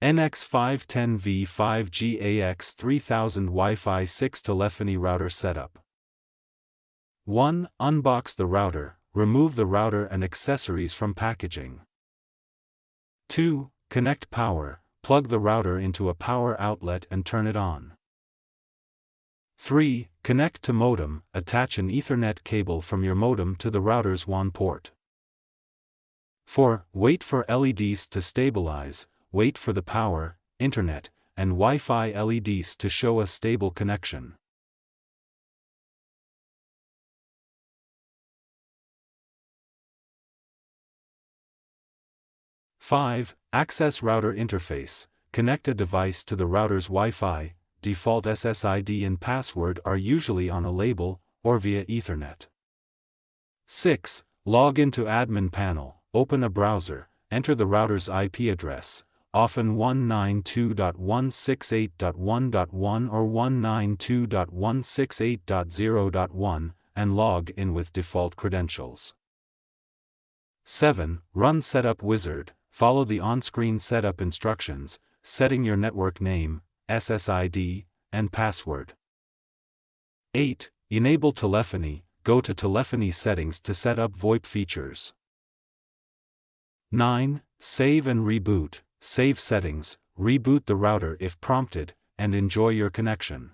NX510v 5G AX3000 Wi-Fi 6 telephony router setup. 1. Unbox the router, remove the router and accessories from packaging. 2. Connect power, plug the router into a power outlet and turn it on. 3. Connect to modem, attach an Ethernet cable from your modem to the router's WAN port. 4. Wait for LEDs to stabilize, wait for the power, internet, and Wi-Fi LEDs to show a stable connection. Five. Access router interface, connect a device to the router's Wi-Fi, default SSID and password are usually on a label, or via Ethernet. 6. Log into admin panel, open a browser, enter the router's IP address, often 192.168.1.1 or 192.168.0.1, and log in with default credentials. 7. Run Setup Wizard, follow the on-screen setup instructions, setting your network name, SSID, and password. 8. Enable telephony, go to telephony settings to set up VoIP features. 9. Save and reboot, save settings, reboot the router if prompted, and enjoy your connection.